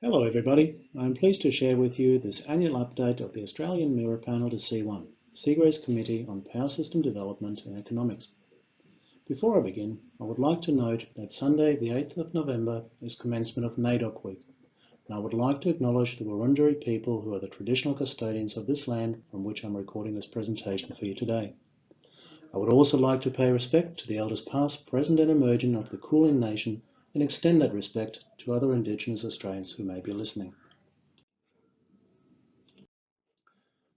Hello everybody, I'm pleased to share with you this annual update of the Australian Mirror Panel to C1, Seagray's Committee on Power System Development and Economics. Before I begin, I would like to note that Sunday the 8th of November is commencement of NAIDOC Week, and I would like to acknowledge the Wurundjeri people who are the traditional custodians of this land from which I'm recording this presentation for you today. I would also like to pay respect to the elders past, present and emerging of the Kulin Nation and extend that respect to other Indigenous Australians who may be listening.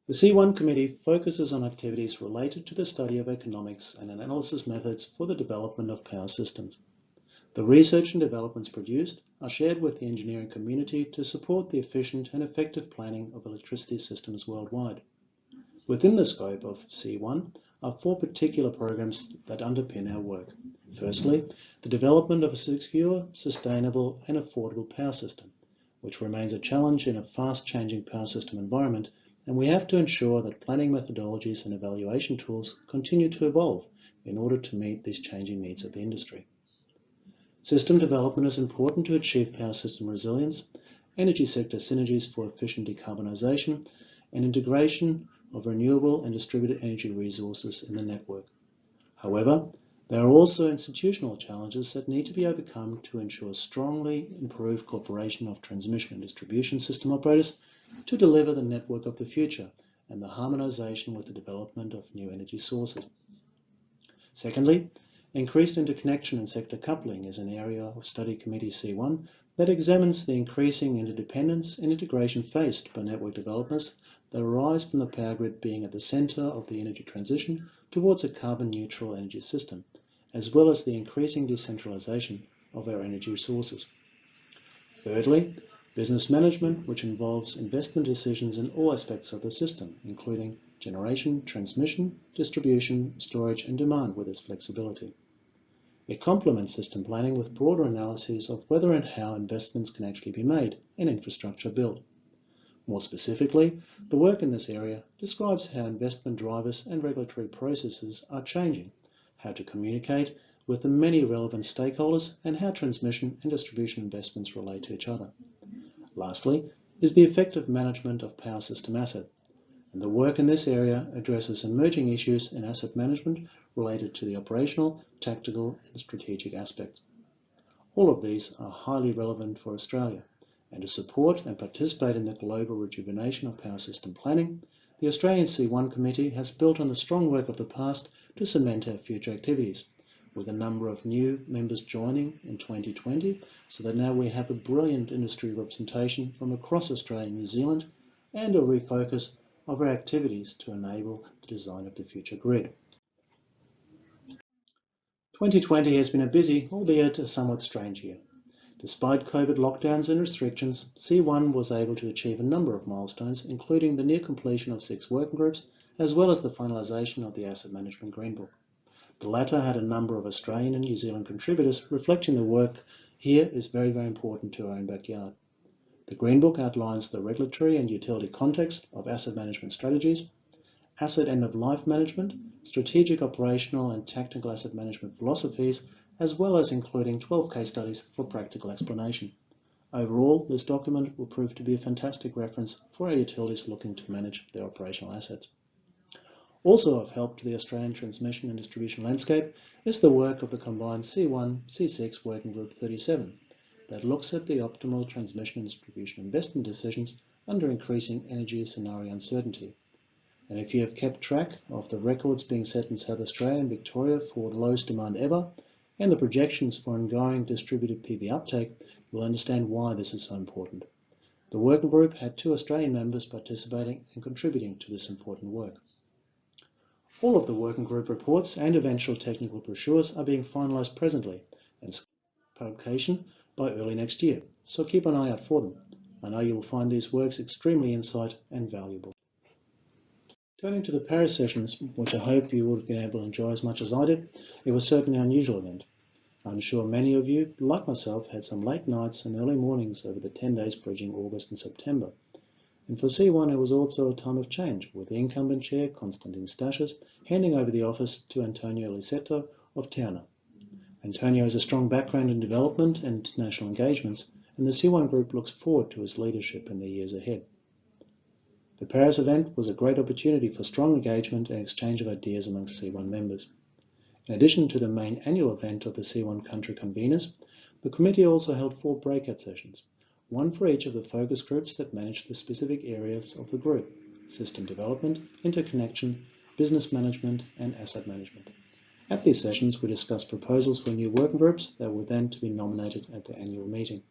The C1 Committee focuses on activities related to the study of economics and analysis methods for the development of power systems. The research and developments produced are shared with the engineering community to support the efficient and effective planning of electricity systems worldwide. Within the scope of C1 are four particular programs that underpin our work. Firstly, the development of a secure, sustainable and affordable power system, which remains a challenge in a fast-changing power system environment, and we have to ensure that planning methodologies and evaluation tools continue to evolve in order to meet these changing needs of the industry. System development is important to achieve power system resilience, energy sector synergies for efficient decarbonisation, and integration of renewable and distributed energy resources in the network. However, there are also institutional challenges that need to be overcome to ensure strongly improved cooperation of transmission and distribution system operators to deliver the network of the future and the harmonisation with the development of new energy sources. Secondly, increased interconnection and sector coupling is an area of Study Committee C1 that examines the increasing interdependence and integration faced by network developers that arise from the power grid being at the centre of the energy transition towards a carbon-neutral energy system, as well as the increasing decentralisation of our energy sources. Thirdly, business management, which involves investment decisions in all aspects of the system, including generation, transmission, distribution, storage and demand with its flexibility. It complements system planning with broader analyses of whether and how investments can actually be made and infrastructure built. More specifically, the work in this area describes how investment drivers and regulatory processes are changing, how to communicate with the many relevant stakeholders, and how transmission and distribution investments relate to each other. Lastly, is the effective management of power system asset, and the work in this area addresses emerging issues in asset management related to the operational, tactical and strategic aspects. All of these are highly relevant for Australia, and to support and participate in the global rejuvenation of power system planning, the Australian C1 Committee has built on the strong work of the past to cement our future activities, with a number of new members joining in 2020, so that now we have a brilliant industry representation from across Australia and New Zealand, and a refocus of our activities to enable the design of the future grid. 2020 has been a busy, albeit a somewhat strange year. Despite COVID lockdowns and restrictions, C1 was able to achieve a number of milestones, including the near completion of 6 working groups, as well as the finalisation of the Asset Management Green Book. The latter had a number of Australian and New Zealand contributors, reflecting the work here is very, very important to our own backyard. The Green Book outlines the regulatory and utility context of asset management strategies, asset end-of-life management, strategic operational and tactical asset management philosophies, as well as including 12 case studies for practical explanation. Overall, this document will prove to be a fantastic reference for our utilities looking to manage their operational assets. Also of help to the Australian transmission and distribution landscape is the work of the combined C1-C6 Working Group 37 that looks at the optimal transmission and distribution investment decisions under increasing energy scenario uncertainty. And if you have kept track of the records being set in South Australia and Victoria for the lowest demand ever, and the projections for ongoing distributed PV uptake, you'll understand why this is so important. The working group had 2 Australian members participating and contributing to this important work. All of the working group reports and eventual technical brochures are being finalised presently and publication by early next year, so keep an eye out for them. I know you will find these works extremely insight and valuable. Turning to the Paris sessions, which I hope you would have been able to enjoy as much as I did, it was certainly an unusual event. I'm sure many of you, like myself, had some late nights and early mornings over the 10 days bridging August and September. And for C1 it was also a time of change, with the incumbent chair, Constantine Stachis, handing over the office to Antonio Lisetto of Towner. Antonio has a strong background in development and international engagements, and the C1 group looks forward to his leadership in the years ahead. The Paris event was a great opportunity for strong engagement and exchange of ideas amongst C1 members. In addition to the main annual event of the C1 country conveners, the committee also held 4 breakout sessions, one for each of the focus groups that managed the specific areas of the group: system development, interconnection, business management, and asset management. At these sessions, we discussed proposals for new working groups that were then to be nominated at the annual meeting.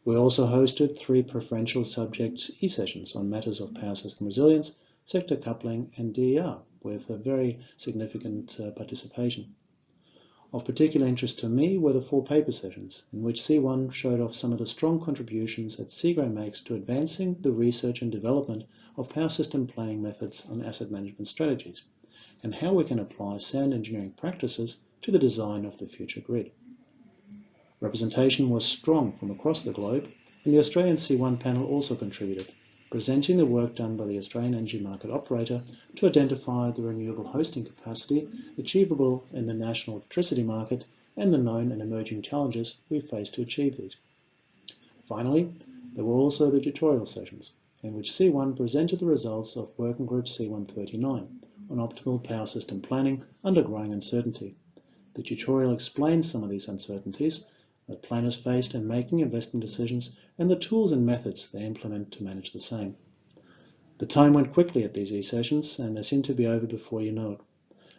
We also hosted 3 preferential subject e-sessions on matters of power system resilience, sector coupling, and DER, with a very significant participation. Of particular interest to me were the 4 paper sessions, in which C1 showed off some of the strong contributions that Seagrey makes to advancing the research and development of power system planning methods on asset management strategies, and how we can apply sound engineering practices to the design of the future grid. Representation was strong from across the globe, and the Australian C1 panel also contributed, presenting the work done by the Australian Energy Market Operator to identify the renewable hosting capacity achievable in the national electricity market and the known and emerging challenges we face to achieve these. Finally, there were also the tutorial sessions, in which C1 presented the results of Working Group C139 on optimal power system planning under growing uncertainty. The tutorial explained some of these uncertainties that planners faced in making investment decisions and the tools and methods they implement to manage the same. The time went quickly at these e-sessions, and they seem to be over before you know it.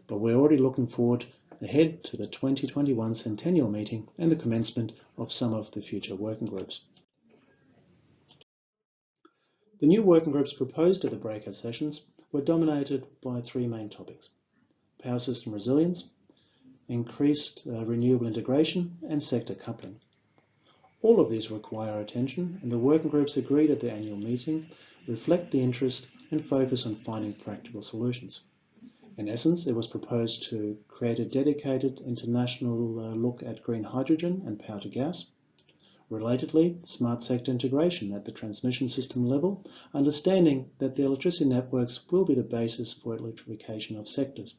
But we're already looking forward ahead to the 2021 Centennial meeting and the commencement of some of the future working groups. The new working groups proposed at the breakout sessions were dominated by 3 main topics: power system resilience, increased renewable integration, and sector coupling. All of these require our attention, and the working groups agreed at the annual meeting reflect the interest and focus on finding practical solutions. In essence, it was proposed to create a dedicated international look at green hydrogen and power to gas. Relatedly, smart sector integration at the transmission system level, understanding that the electricity networks will be the basis for electrification of sectors.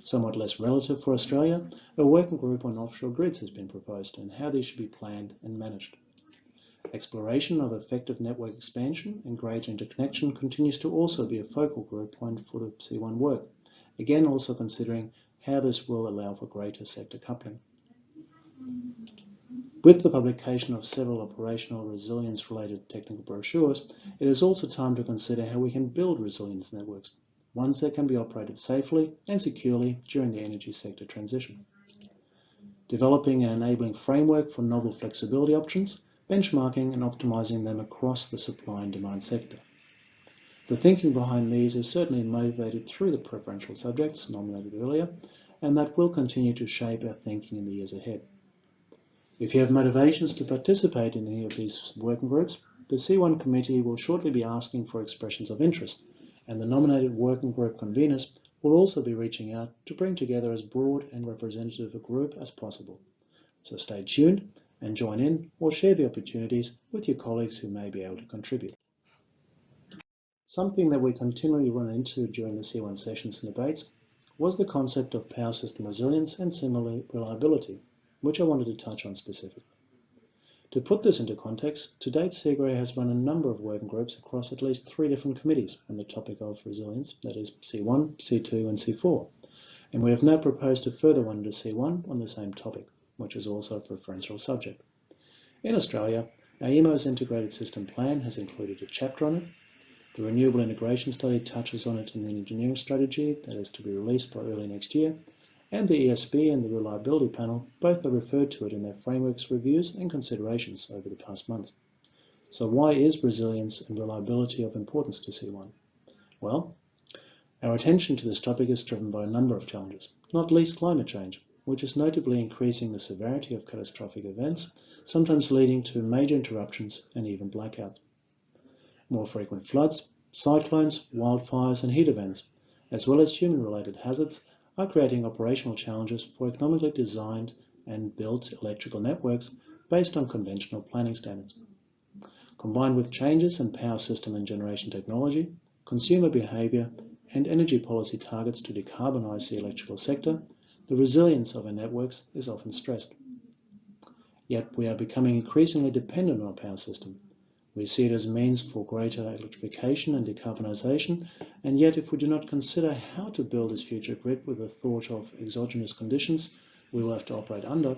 Somewhat less relative for Australia, a working group on offshore grids has been proposed and how these should be planned and managed. Exploration of effective network expansion and greater interconnection continues to also be a focal group point for the C1 work, again also considering how this will allow for greater sector coupling. With the publication of several operational resilience-related technical brochures, it is also time to consider how we can build resilience networks, ones that can be operated safely and securely during the energy sector transition. Developing an enabling framework for novel flexibility options, benchmarking and optimizing them across the supply and demand sector. The thinking behind these is certainly motivated through the preferential subjects nominated earlier, and that will continue to shape our thinking in the years ahead. If you have motivations to participate in any of these working groups, the C1 committee will shortly be asking for expressions of interest, and the nominated working group conveners will also be reaching out to bring together as broad and representative a group as possible. So stay tuned and join in or share the opportunities with your colleagues who may be able to contribute. Something that we continually run into during the C1 sessions and debates was the concept of power system resilience and similar reliability, which I wanted to touch on specifically. To put this into context, to date Seagrey has run a number of working groups across at least 3 different committees on the topic of resilience, that is C1, C2 and C4, and we have now proposed a further one to C1 on the same topic, which is also a preferential subject. In Australia, our EMO's Integrated System Plan has included a chapter on it. The Renewable Integration Study touches on it in the engineering strategy that is to be released by early next year, and the ESB and the Reliability Panel both are referred to it in their frameworks reviews and considerations over the past month. So why is resilience and reliability of importance to C1? Well, our attention to this topic is driven by a number of challenges, not least climate change, which is notably increasing the severity of catastrophic events, sometimes leading to major interruptions and even blackouts. More frequent floods, cyclones, wildfires and heat events, as well as human-related hazards, are creating operational challenges for economically designed and built electrical networks based on conventional planning standards. Combined with changes in power system and generation technology, consumer behaviour and energy policy targets to decarbonise the electrical sector, the resilience of our networks is often stressed. Yet we are becoming increasingly dependent on our power system. We see it as a means for greater electrification and decarbonisation, and yet if we do not consider how to build this future grid with the thought of exogenous conditions we will have to operate under,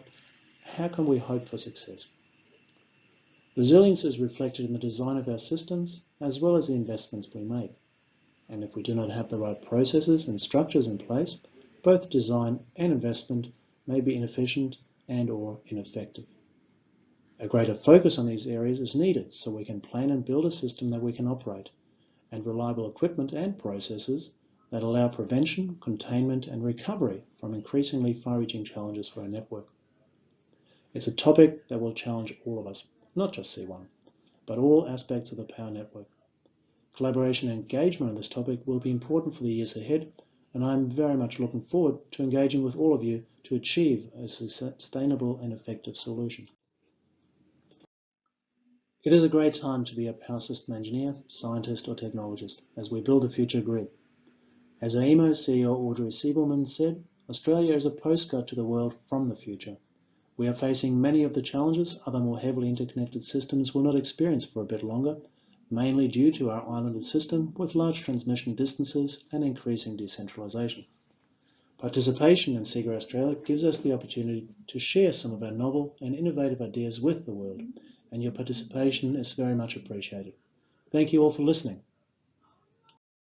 how can we hope for success? Resilience is reflected in the design of our systems as well as the investments we make. And if we do not have the right processes and structures in place, both design and investment may be inefficient and/or ineffective. A greater focus on these areas is needed so we can plan and build a system that we can operate, and reliable equipment and processes that allow prevention, containment and recovery from increasingly far-reaching challenges for our network. It's a topic that will challenge all of us, not just C1, but all aspects of the power network. Collaboration and engagement on this topic will be important for the years ahead, and I'm very much looking forward to engaging with all of you to achieve a sustainable and effective solution. It is a great time to be a power system engineer, scientist or technologist as we build a future grid. As AEMO CEO Audrey Siebelman said, Australia is a postcard to the world from the future. We are facing many of the challenges other more heavily interconnected systems will not experience for a bit longer, mainly due to our islanded system with large transmission distances and increasing decentralisation. Participation in SEGA Australia gives us the opportunity to share some of our novel and innovative ideas with the world, and your participation is very much appreciated. Thank you all for listening.